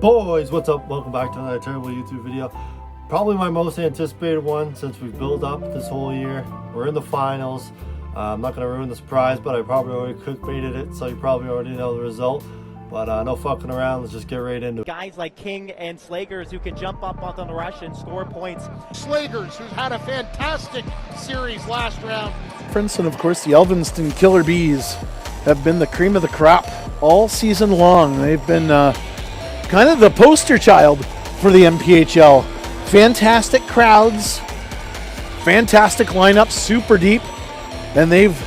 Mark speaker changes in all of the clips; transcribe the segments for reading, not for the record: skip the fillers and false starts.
Speaker 1: Boys, what's up? Welcome back to another terrible YouTube video. Probably my most anticipated one since we've built up this whole year. We're in the finals. I'm not going to ruin the surprise, but I probably already clickbaited it, so you probably already know the result. But no fucking around, let's just get right into it.
Speaker 2: Guys like King and Slagers who can jump up on the rush and score points.
Speaker 3: Slagers, who's had a fantastic series last round.
Speaker 4: And of course the Alvinston Killer Bees have been the cream of the crop all season long. They've been kind of the poster child for the MPHL. Fantastic crowds, fantastic lineup, super deep, and they've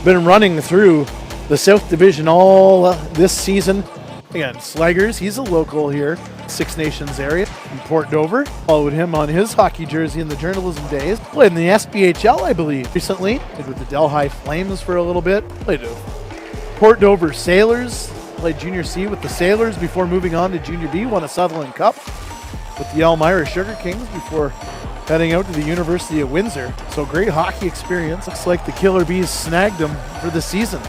Speaker 4: been running through the South Division all this season. Again, Slagers, he's a local here, Six Nations area in Port Dover. Followed him on his hockey jersey in the journalism days. Played in the SPHL, I believe, recently. Played with the Delhi Flames for a little bit. Played with Port Dover Sailors. Played Junior C with the Sailors before moving on to Junior B. Won a Sutherland Cup with the Elmira Sugar Kings before heading out to the University of Windsor. So great hockey experience. Looks like the Killer Bees snagged him for the season.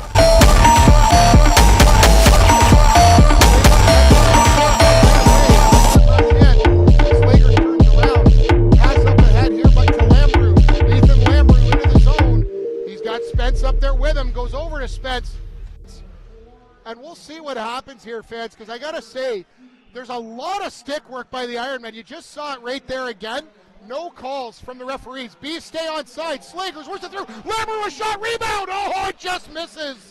Speaker 3: Up there with him, goes over to Spence, and we'll see what happens here, fans, because I gotta say there's a lot of stick work by the Ironman. You just saw it right there again. No calls from the referees. Bees stay on side. Slagers works it through. Lambert with shot, rebound. Oh, it just misses.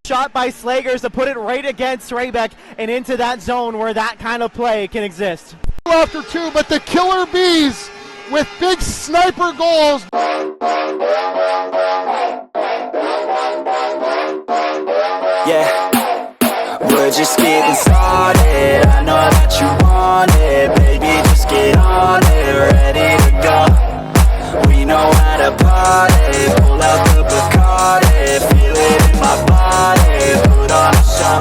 Speaker 2: Shot by Slagers to put it right against Raybeck and into that zone where that kind of play can exist.
Speaker 3: After two, but the Killer Bees with big sniper goals.
Speaker 5: Yeah, we're just getting started. I know that you want it, baby, just get on it, ready to go. We know how to party, pull out the Bacardi, feel it in my body, put on a show.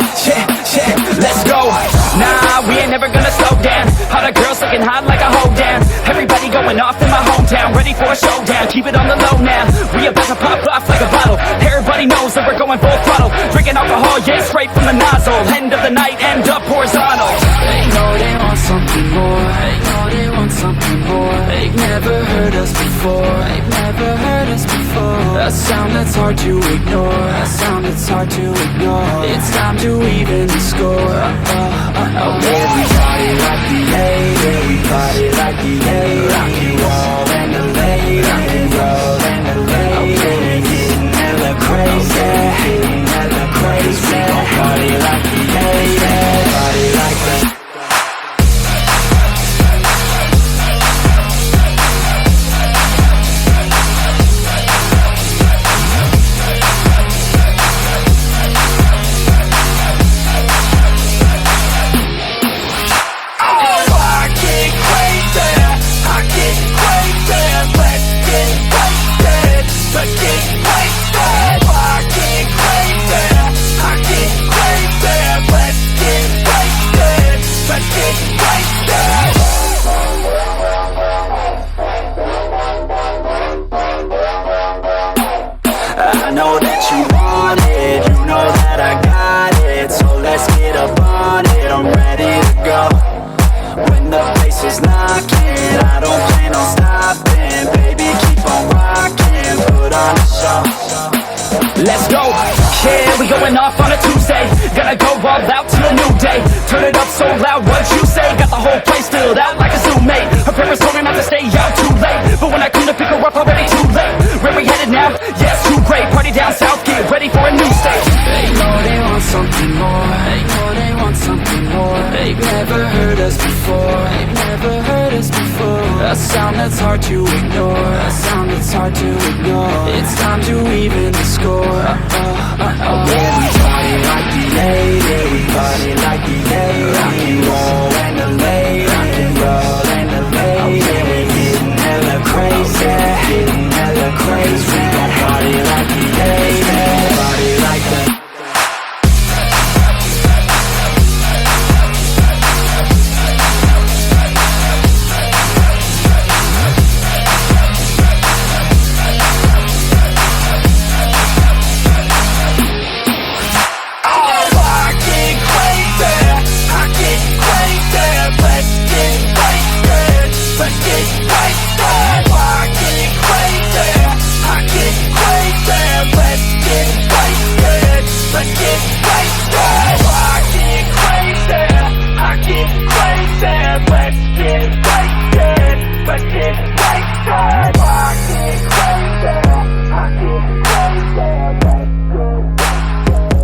Speaker 5: Yeah, let's go. Nah, we ain't never gonna slow down. All the girls looking hot like a hoe down. Everybody going off in my hometown, ready for a showdown. Keep it on the low now. We about to pop off like a bottle. Everybody knows that we're going full throttle. Drinking alcohol, yeah, straight from the nozzle. End of the night, end up horizontal. They know they want something more. They know they want something more. They've never heard us before. They've never heard us before. A sound that's hard to ignore. A sound that's hard to ignore. It's time to even the score. Oh, yeah, we party like the A. Yeah, we party like the A. Rock and roll and the late. Rock and roll and the late. Okay, getting hella crazy. Getting hella crazy. We gon' party like the A. Yeah, party like the
Speaker 6: off on a Tuesday. Gonna go all out till a new day. Turn it up so loud, what you say? Got the whole place filled out like a Zoom mate. Her parents told her not to stay out too late, but when I come to pick her up, already too late. Where we headed now? Yes, too great. Party down south, get ready for a new stage. They know they want something more. They know they want something more. They've never heard us before. They've never heard us before. A sound that's hard to ignore. A sound that's hard to ignore. It's time to even the score.
Speaker 5: Yeah, we party like the 80s. We party like the 80s. Rock and roll and the ladies. Rock and roll and the ladies. We're getting hella crazy. Getting hella crazy. We gon' party like the 80s. Party like the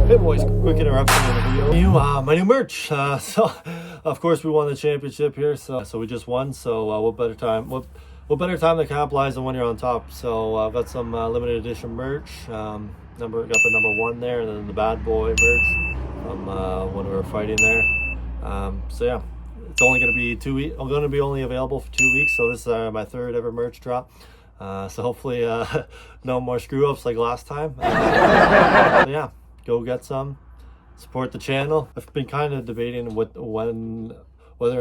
Speaker 1: Hey boys, quick interruption in the video. My new merch. So of course we won the championship here, so we just won. So what better time to capitalize than when you're on top? So I've got some limited edition merch. Got the number 1 there, and then the bad boy merch from when we were fighting there. So yeah, it's only going to be 2 weeks. I'm going to be only available for 2 weeks. So this is my 3rd ever merch drop. So hopefully no more screw ups like last time. So yeah, go get some, support the channel. I've been kind of debating whether or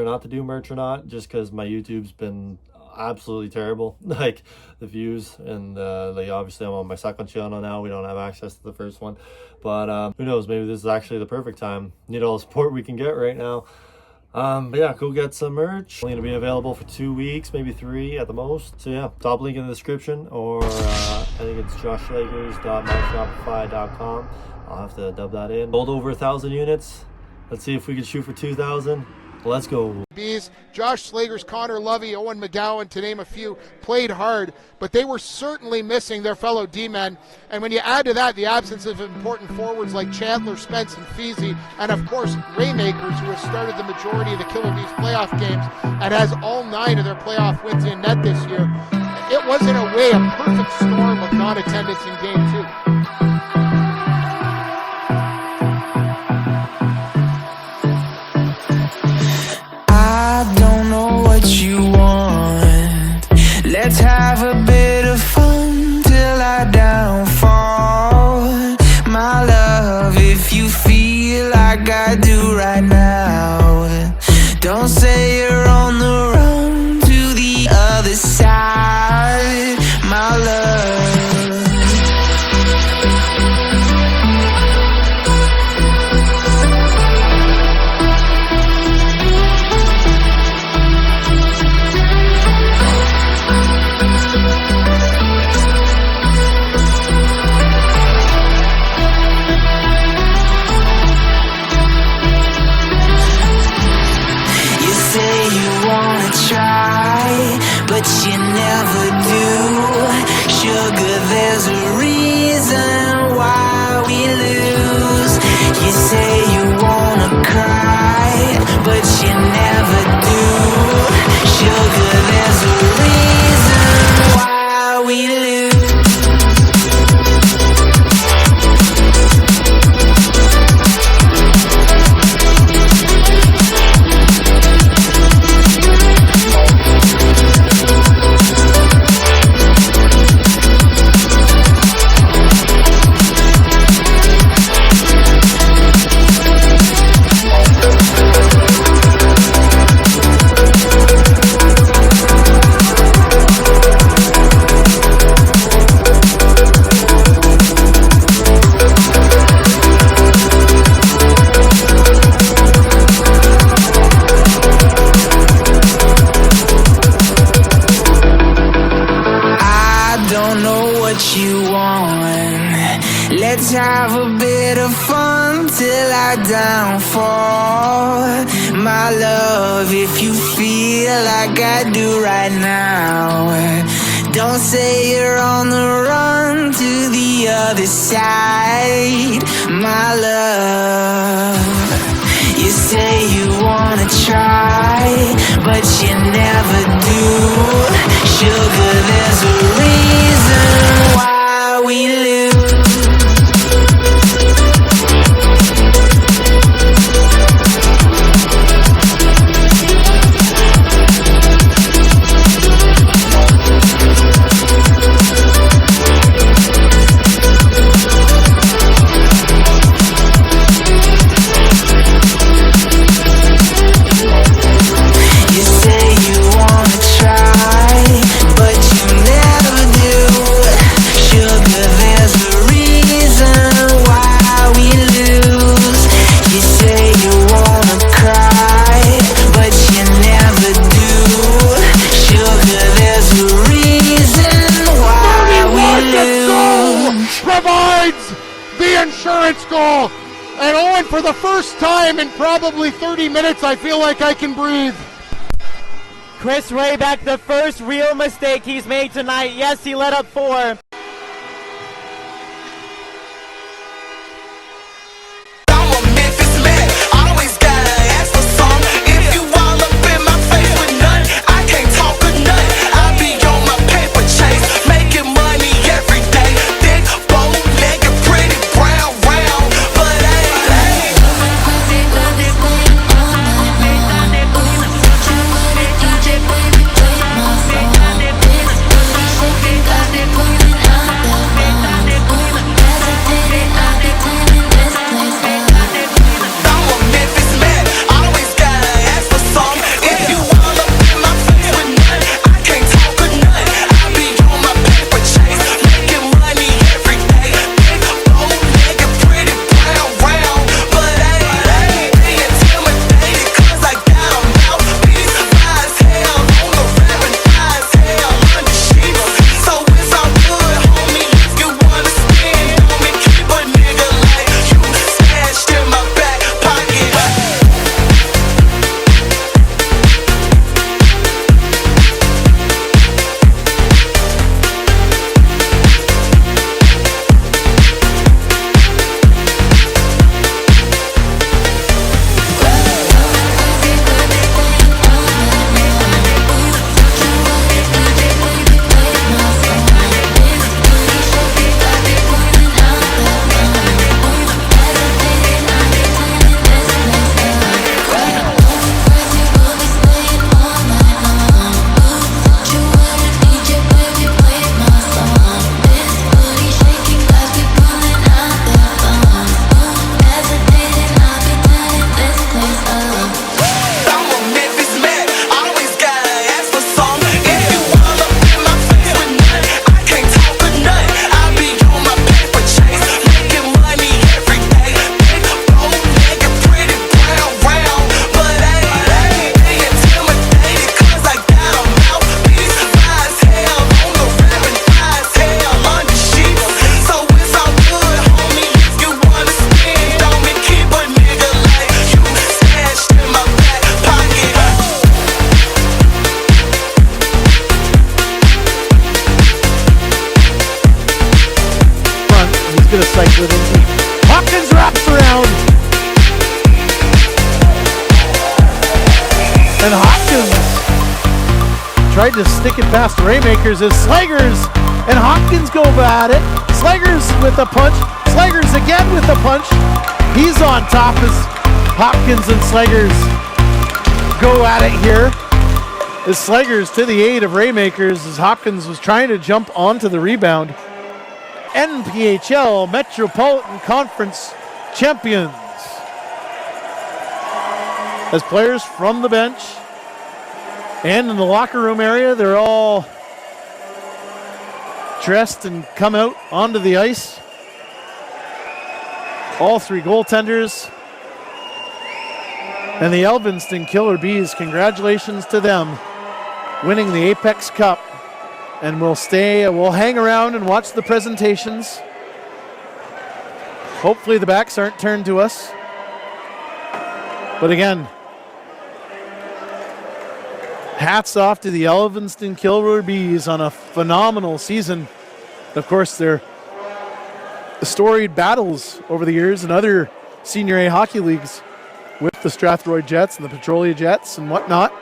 Speaker 1: not to do merch or not, just because my YouTube's been absolutely terrible. Like the views, and like obviously I'm on my second channel now. We don't have access to the first one, but who knows, maybe this is actually the perfect time. Need all the support we can get right now. But yeah, go get some merch. Only gonna be available for 2 weeks, maybe 3 at the most. So yeah, top link in the description, or I think it's joshslagers.myshopify.com. I'll have to dub that in. Sold over 1,000 units. Let's see if we can shoot for 2,000. Let's go.
Speaker 3: Bees, Josh Slagers, Connor Lovey, Owen McGowan, to name a few, played hard, but they were certainly missing their fellow D-men. And when you add to that the absence of important forwards like Chandler, Spence, and Feezy, and of course Raymakers, who has started the majority of the Killer Bees playoff games and has all 9 of their playoff wins in net this year, it was in a way a perfect storm of non-attendance in Game 2.
Speaker 7: Let's have a bit of fun till I downfall. My love, if you feel like I do right now, don't say you're on the run to the other side. My love, till our downfall. My love, if you feel like I do right now, don't say you're on the run to the other side. My love, you say you wanna try, but you never do. Sugar, there's a reason why we lose.
Speaker 3: Goal, and Owen, for the first time in probably 30 minutes, I feel like I can breathe.
Speaker 2: Chris Raybeck, the first real mistake he's made tonight. Yes, he let up 4.
Speaker 4: Gonna cycle it in deep. Hopkins wraps around. And Hopkins tried to stick it past Raymakers as Slagers and Hopkins go at it. Slagers with a punch. Slagers again with a punch. He's on top as Hopkins and Slagers go at it here. As Slagers to the aid of Raymakers as Hopkins was trying to jump onto the rebound. NPHL Metropolitan Conference champions. As players from the bench and in the locker room area, they're all dressed and come out onto the ice. All 3 goaltenders. And the Alvinston Killer Bees, congratulations to them, winning the Apex Cup. And we'll hang around and watch the presentations. Hopefully the backs aren't turned to us. But again, hats off to the Alvinston Kilroy Bees on a phenomenal season. Of course, their storied battles over the years in other Senior A hockey leagues with the Strathroy Jets and the Petrolia Jets and whatnot.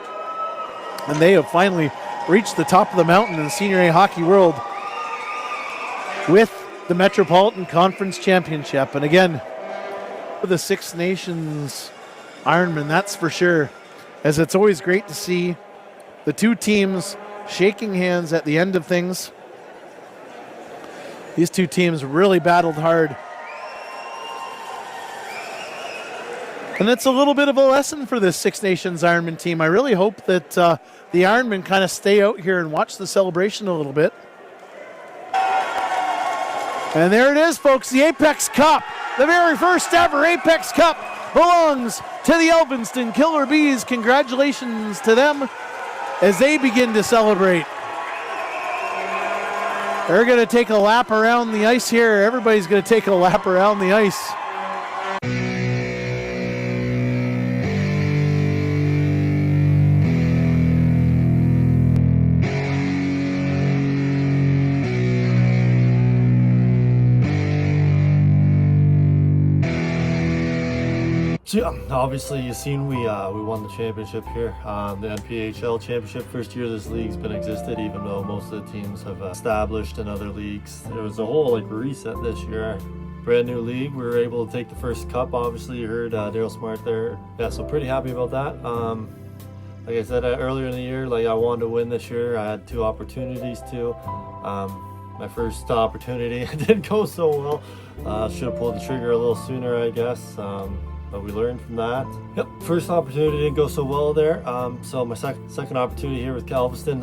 Speaker 4: And they have finally reached the top of the mountain in the Senior A hockey world with the Metropolitan Conference Championship. And again, for the Six Nations Ironman, that's for sure, as it's always great to see the two teams shaking hands at the end of things. These two teams really battled hard. And it's a little bit of a lesson for this Six Nations Ironman team. I really hope that the Ironmen kind of stay out here and watch the celebration a little bit. And there it is, folks, the Apex Cup. The very first ever Apex Cup belongs to the Alvinston Killer Bees. Congratulations to them as they begin to celebrate. They're going to take a lap around the ice here. Everybody's going to take a lap around the ice.
Speaker 1: So yeah, obviously you've seen we won the championship here, the NPHL championship. First year this league's been existed, even though most of the teams have established in other leagues. There was a whole reset this year. Brand new league. We were able to take the first cup. Obviously you heard Daryl Smart there. Yeah, so pretty happy about that. Like I said earlier in the year, I wanted to win this year. I had two opportunities to. My first opportunity didn't go so well. Should have pulled the trigger a little sooner, I guess. But we learned from that. Yep, first opportunity didn't go so well there. So my second opportunity here with Galveston,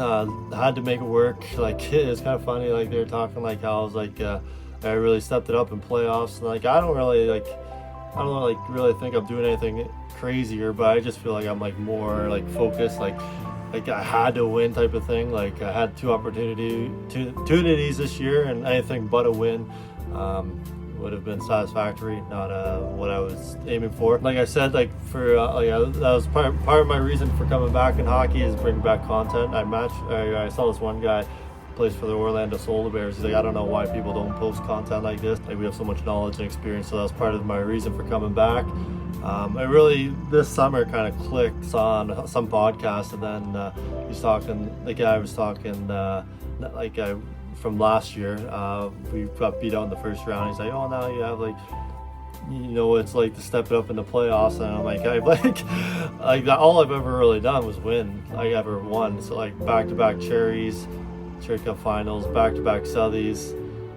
Speaker 1: had to make it work. It's kind of funny, they were talking how I was I really stepped it up in playoffs. And I don't really think I'm doing anything crazier, but I just feel like I'm more focused, I had to win type of thing. I had two opportunities this year, and anything but a win would have been satisfactory, not what I was aiming for. Like I said, that was part of my reason for coming back in hockey, is bring back content. I saw this one guy plays for the Orlando Solar Bears. He's I don't know why people don't post content like this. We have so much knowledge and experience, so that's part of my reason for coming back. I really, this summer, kind of clicked on some podcast, and then he's talking, the guy was talking, from last year, we got beat out in the first round. He's oh, now you have it's to step it up in the playoffs. And I'm all I've ever really done was win. I ever won. So back-to-back Cherry Cup finals, back-to-back Southies.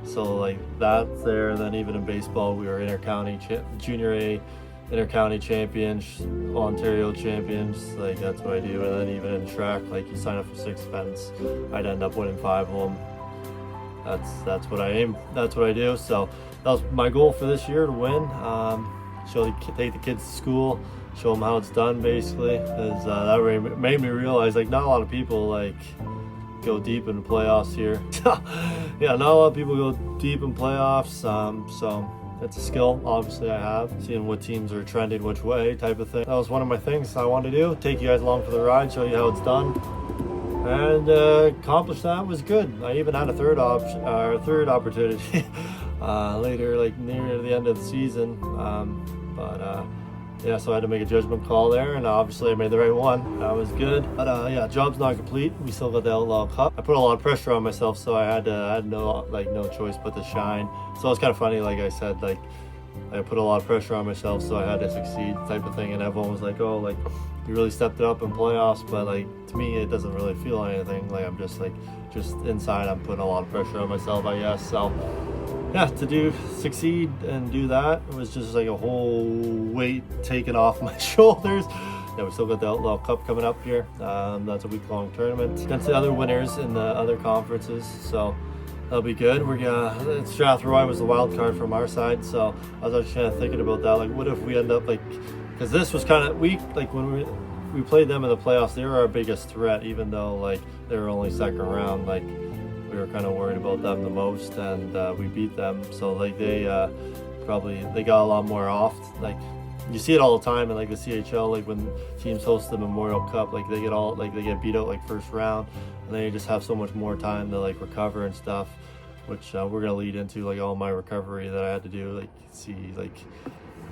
Speaker 1: So that's there. And then even in baseball, we were intercounty junior A intercounty champions, Ontario champions. That's what I do. And then even in track, you sign up for 6 events, I'd end up winning 5 of them. That's what I aim. That's what I do. So that was my goal for this year, to win. Take the kids to school, show them how it's done, basically. Because that really made me realize not a lot of people go deep in the playoffs here. Yeah, not a lot of people go deep in playoffs. So it's a skill, obviously, I have, seeing what teams are trending which way, type of thing. That was one of my things I wanted to do. Take you guys along for the ride, show you how it's done. And accomplish that was good. I even had a third opportunity later, near the end of the season. Yeah, so I had to make a judgment call there, and obviously I made the right one. That was good. But yeah, job's not complete. We still got the Outlaw Cup. I put a lot of pressure on myself, so I had no choice but to shine. So it's kind of funny, like I said, I put a lot of pressure on myself, so I had to succeed, type of thing. And everyone was oh, you really stepped it up in playoffs, but to me it doesn't really feel anything. I'm just inside, I'm putting a lot of pressure on myself, I guess. So yeah, to succeed and do that, it was just a whole weight taken off my shoulders. Yeah, we still got the Outlaw Cup coming up here. That's a week-long tournament against the other winners in the other conferences, so that'll be good. Strathroy was the wild card from our side, so I was actually kind of thinking about that. What if we end up because this was kind of weak. When we played them in the playoffs, they were our biggest threat, even though they were only second round. We were kind of worried about them the most, and we beat them. So they probably they got a lot more off. Like you see it all the time in like the CHL, like when teams host the Memorial Cup, like they get beat out like first round, and they just have so much more time to like recover and stuff, which we're gonna lead into like all my recovery that I had to do, like see like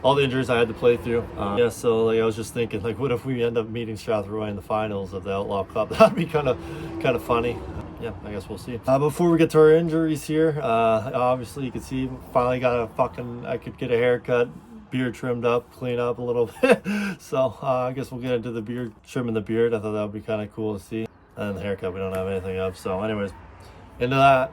Speaker 1: all the injuries I had to play through. Yeah, so like I was just thinking, like, what if we end up meeting Strathroy in the finals of the Outlaw Cup? That'd be kind of funny. Yeah, I guess we'll see. Before we get to our injuries here, obviously you can see finally got I could get a haircut, beard trimmed up, clean up a little bit. So I guess we'll get into the beard, trimming the beard. I thought that would be kind of cool to see. And the haircut we don't have anything of. So anyways, into that.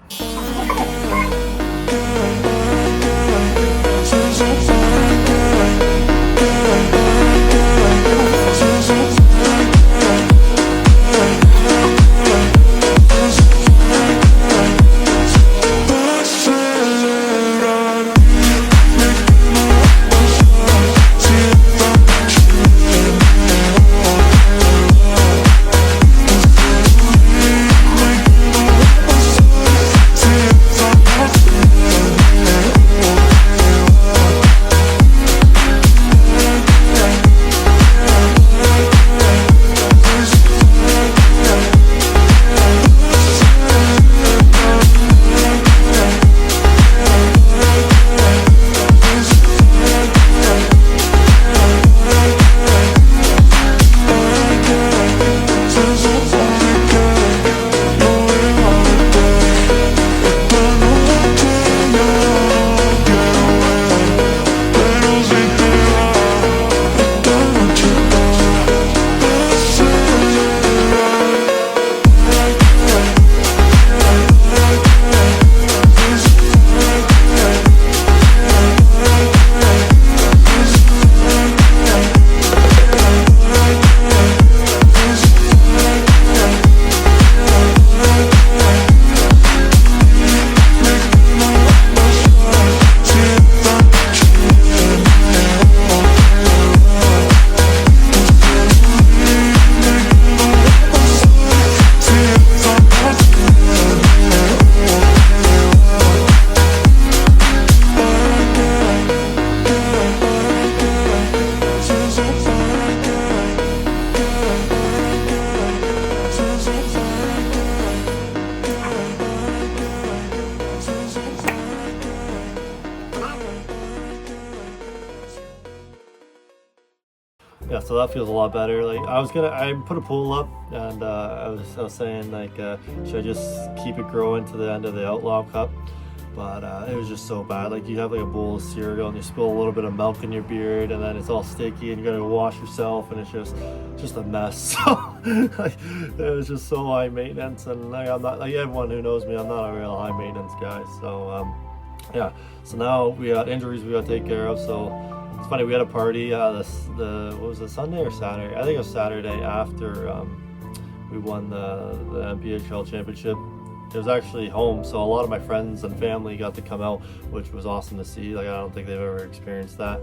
Speaker 1: Yeah, so that feels a lot better. Like I put a pool up, and I was saying like, should I just keep it growing to the end of the Outlaw Cup? But it was just so bad. Like you have like a bowl of cereal and you spill a little bit of milk in your beard, and then it's all sticky, and you gotta go wash yourself, and it's just a mess. So like, it was just so high maintenance, and like I'm not, like everyone who knows me, I'm not a real high maintenance guy. So yeah. So now we got injuries we got to take care of. So. It's funny, we had a party, what was it, Sunday or Saturday? I think it was Saturday after we won the MPHL championship. It was actually home, so a lot of my friends and family got to come out, which was awesome to see. Like I don't think they've ever experienced that,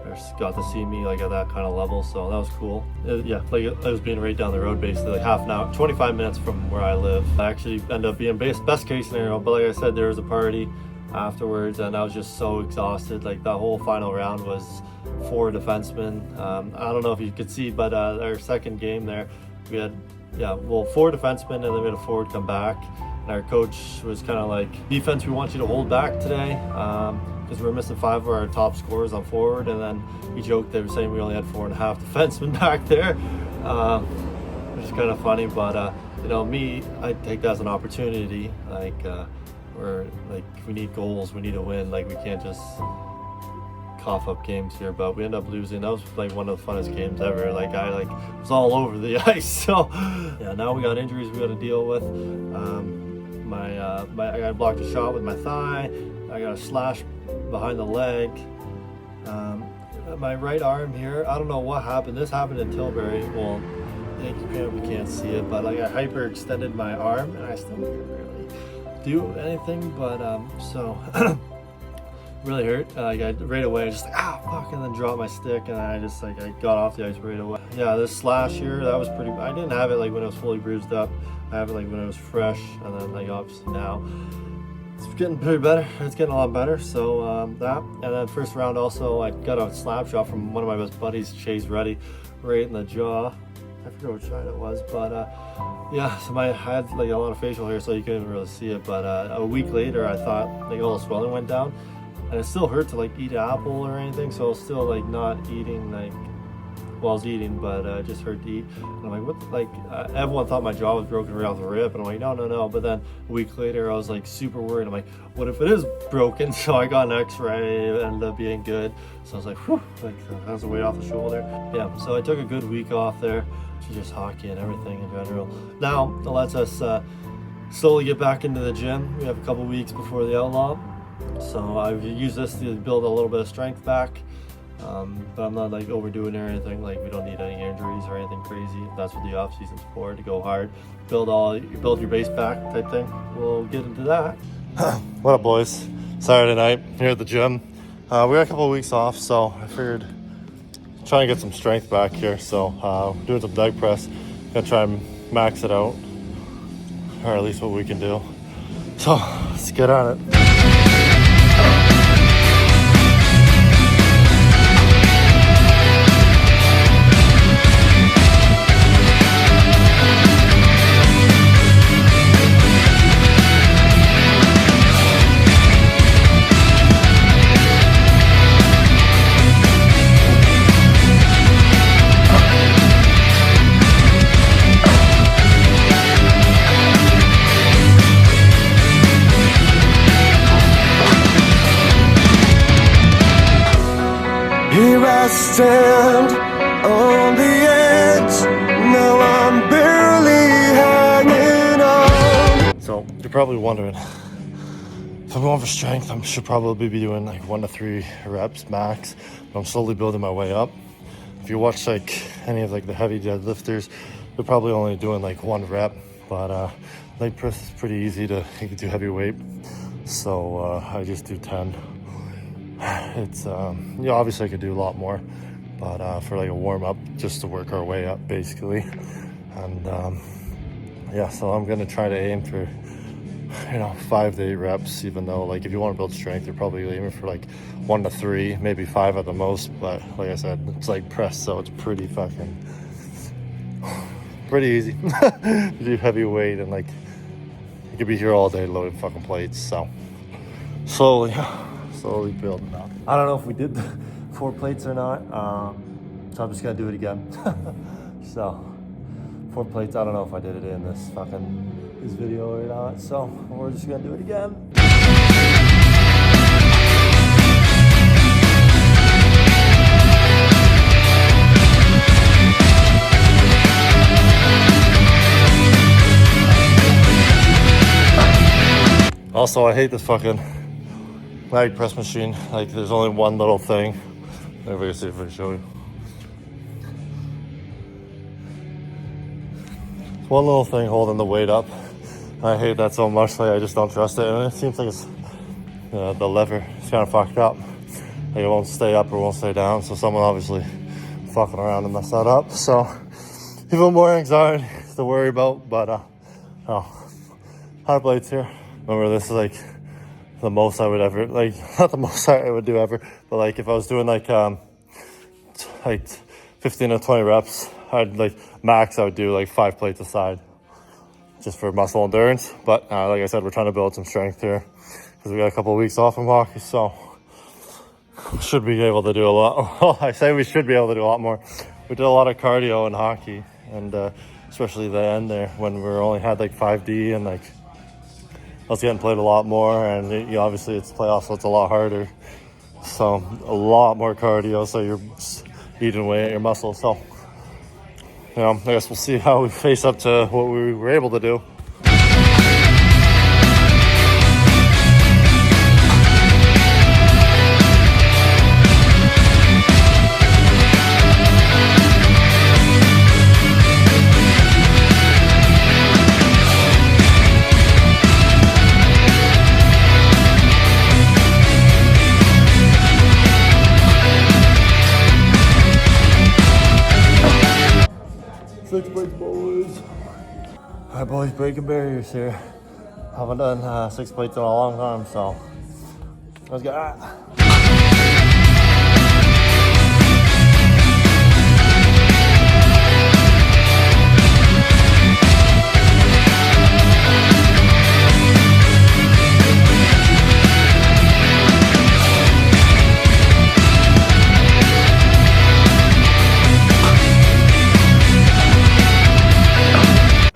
Speaker 1: or got to see me like at that kind of level, so that was cool. Yeah, like it was being right down the road basically, like half an hour, 25 minutes from where I live. I actually ended up being best case scenario, but like I said, there was a party afterwards, and I was just so exhausted. Like that whole final round was 4 defensemen. I don't know if you could see, but our second game there, we had 4 defensemen, and then we had a forward come back. And our coach was kind of like, defense, we want you to hold back today, because we're missing 5 of our top scorers on forward. And then we joked, they were saying we only had 4.5 defensemen back there, which is kind of funny. But you know, me, I take that as an opportunity. Like we're like, we need goals, we need to win. Like we can't just cough up games here. But we end up losing. That was like one of the funnest games ever. Like I was all over the ice. So yeah, now we got injuries we got to deal with. I got blocked a shot with my thigh. I got a slash behind the leg. My right arm here, I don't know what happened. This happened in Tilbury. Well, you probably can't see it, but like I hyperextended my arm, and I still can't really do anything. But so really hurt. I got right away, just like fuck, and then dropped my stick, and I just like I got off the ice right away. Yeah, this slash here, that was pretty. I didn't have it like when it was fully bruised up. I have it like when it was fresh, and then like obviously now. it's getting pretty better. It's getting a lot better. So that, and then first round also, I got a slap shot from one of my best buddies, Chase Reddy, right in the jaw. I forget which side it was, but yeah. So I had like a lot of facial hair, so you couldn't really see it. But a week later, I thought like all the swelling went down, and it still hurt to like eat an apple or anything. So I was still like not eating like. Well, I was eating, but it just hurt to eat. And I'm like, what? Like, everyone thought my jaw was broken right off the rip, and I'm like, no. But then a week later, I was like super worried. I'm like, what if it is broken? So I got an X-ray. It ended up being good. So I was like, whew, like that was a weight off the shoulder. Yeah. So I took a good week off there to just hockey and everything in general. Now it lets us slowly get back into the gym. We have a couple weeks before the Outlaw, so I've used this to build a little bit of strength back. But I'm not like overdoing it or anything. Like, we don't need any injuries or anything crazy. That's what the off season's for, to go hard, build your base back type thing. We'll get into that. What up, boys? Saturday night here at the gym. We got a couple of weeks off, so I figured trying to get some strength back here. So doing some leg press. Gonna try and max it out, or at least what we can do. So let's get on it.
Speaker 8: Here I stand on the edge. Now I'm barely hanging on.
Speaker 1: So you're probably wondering, if I'm going for strength, I should probably be doing like 1 to 3 reps max. But I'm slowly building my way up. If you watch like any of like the heavy deadlifters, they're probably only doing like 1 rep. But leg press is pretty easy to do heavy weight. So I just do 10. It's obviously I could do a lot more, but for like a warm-up, just to work our way up basically. And yeah, so I'm gonna try to aim for 5 to 8 reps, even though like if you want to build strength, you're probably aiming for like 1 to 3, maybe 5 at the most. But like I said, it's like press, so it's pretty easy to do heavy weight, and like you could be here all day loading fucking plates. So slowly building up. I don't know if we did the 4 plates or not, so I'm just gonna do it again. So 4 plates, I don't know if I did it in this video or not, so we're just gonna do it again. Also, I hate this fucking leg press machine. Like, there's only one little thing. Maybe we can see if I can show you. One little thing holding the weight up. I hate that so much. Like, I just don't trust it, and it seems like it's the lever is kind of fucked up. Like, it won't stay up or won't stay down. So someone obviously fucking around and messed that up. So even more anxiety to worry about. But 100 plates here. Remember, this is like the most I would ever, like, not the most I would do ever, but like if I was doing like 15 to 20 reps, I'd like max, I would do like 5 plates a side just for muscle endurance. But like I said, we're trying to build some strength here because we got a couple of weeks off from hockey, so we should be able to do a lot. Well, I say we should be able to do a lot more. We did a lot of cardio in hockey, and especially the end there when we only had like 5D, and like I was getting played a lot more, and obviously it's playoffs, so it's a lot harder. So a lot more cardio, so you're eating away at your muscles. So I guess we'll see how we face up to what we were able to do. Alright, boys, breaking barriers here. Haven't done 6 plates in a long time, so let's get at it.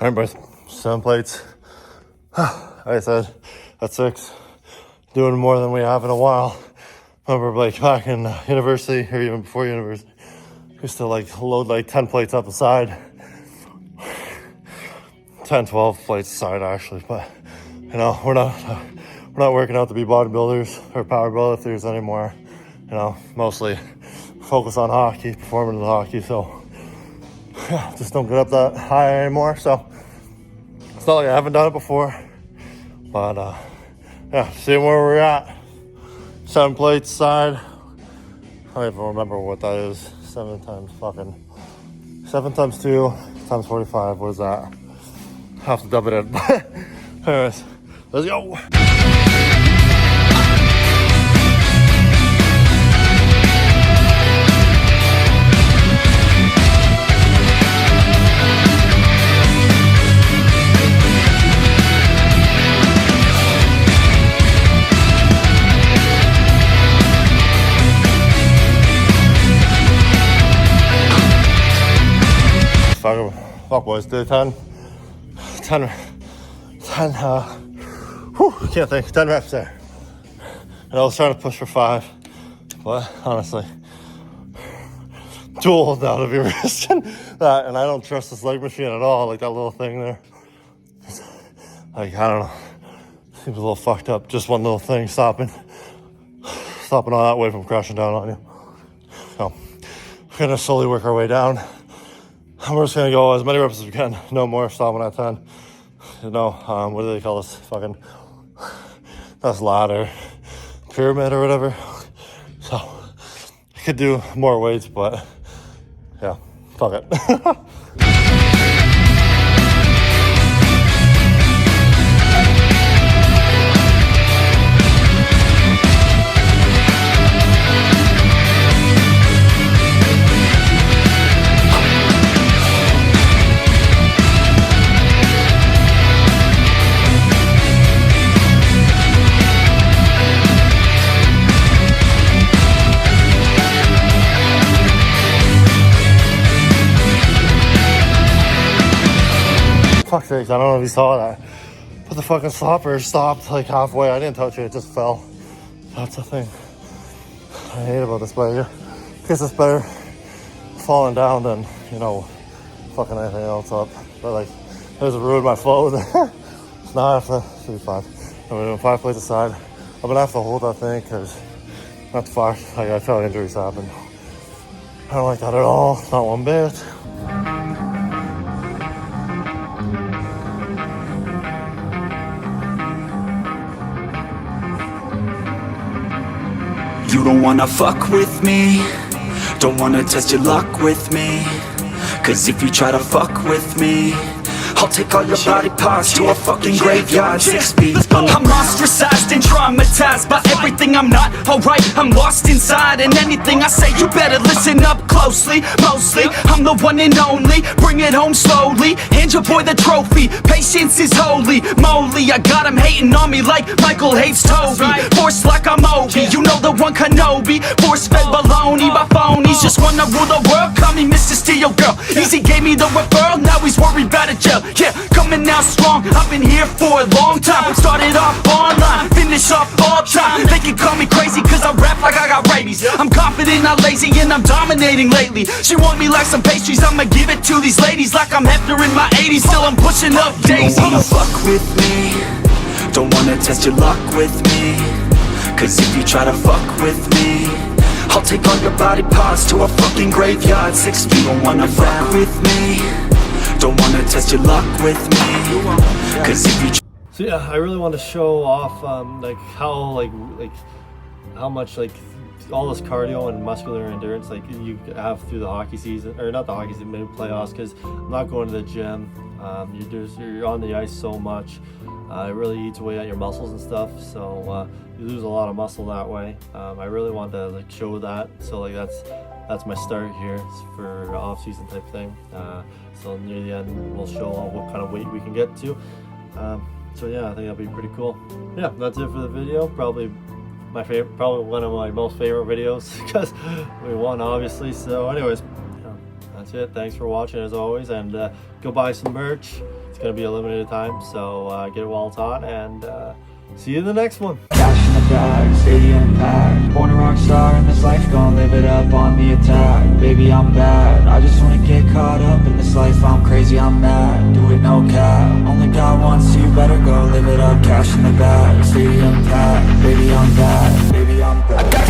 Speaker 1: All right, boys, 7 plates. Like I said, at 6, doing more than we have in a while. Remember, like back in university, or even before university, used to like load like 10 plates up the side. 10, 12 plates aside actually, but you know, we're not working out to be bodybuilders or power lifters anymore. You know, mostly focus on hockey, performing in hockey, so yeah, just don't get up that high anymore. So it's not like I haven't done it before, but yeah, seeing where we're at. 7 plates side. I don't even remember what that is. 7 times 2 times 45. What is that? Have to dub it in. Anyways, let's go. Fuck boys, did 10, can't think, 10 reps there. And I was trying to push for 5, but honestly, too old now to be risking that, and I don't trust this leg machine at all, like that little thing there. Like, I don't know, seems a little fucked up, just one little thing stopping all that weight from crashing down on you. So, we're gonna slowly work our way down. We're just gonna go as many reps as we can, no more, stopping at 10. You know, what do they call this? Fucking, that's ladder, pyramid or whatever. So, I could do more weights, but yeah, fuck it. Fuck's sakes, I don't know if you saw that, but the fucking slopper stopped like halfway. I didn't touch it, it just fell. That's the thing I hate about this bike. I guess it's better falling down than, you know, fucking anything else up. But like, there's a ruined my flow there. So now I have to do 5. I'm doing 5 plates aside. I'm gonna have to hold that thing because not the fact, like, I feel like injuries happen. I don't like that at all, not one bit.
Speaker 5: You don't wanna fuck with me, don't wanna test your luck with me, cause if you try to fuck with me, I'll take all your body parts to a fucking graveyard 6 feet under. I'm ostracized and traumatized by everything I'm not alright, I'm lost inside, and anything I say you better listen up closely. Mostly, I'm the one and only, bring it home slowly, hand your boy the trophy, patience is holy moly. I got him hating on me like Michael hates Toby, force like I'm Obi, you know the one Kenobi, force fed baloney by phonies, just wanna rule the world, call me Mr. Steel Girl, easy gave me the referral, now he's worried about a jail. Yeah, coming out strong, I've been here for a long time. Started off online, finish off all time. They can call me crazy cause I rap like I got rabies. I'm confident, not lazy, and I'm dominating lately. She want me like some pastries, I'ma give it to these ladies like I'm Hefner in my 80s, still I'm pushing up daisies. Don't wanna fuck with me, don't wanna test your luck with me, cause if you try to fuck with me, I'll take all your body parts to a fucking graveyard 6 feet. Don't wanna fuck with me, don't wanna test your luck with me, cause if you
Speaker 1: So yeah, I really want to show off like how much like all this cardio and muscular endurance like you have through the hockey season, or not the hockey season, maybe playoffs, because I'm not going to the gym. You're on the ice so much. It really eats away at your muscles and stuff, so you lose a lot of muscle that way. I really want to like show that, so like that's my start here for off-season type thing. So near the end, we'll show what kind of weight we can get to. So yeah, I think that'll be pretty cool. Yeah, that's it for the video. Probably my favorite, probably one of my most favorite videos because we won, obviously. So anyways, yeah, that's it. Thanks for watching as always, and go buy some merch. It's gonna be a limited time, so get it while it's hot, and see you in the next one.
Speaker 7: Cash in the bag, stadium packed. Born a rock star in this life, gonna live it up on the attack. Baby, I'm bad, I just wanna get caught up in this life. I'm crazy, I'm mad, do it no cap. Only got one, so you better go live it up. Cash in the bag, stadium packed. Baby, I'm bad, baby, I'm bad.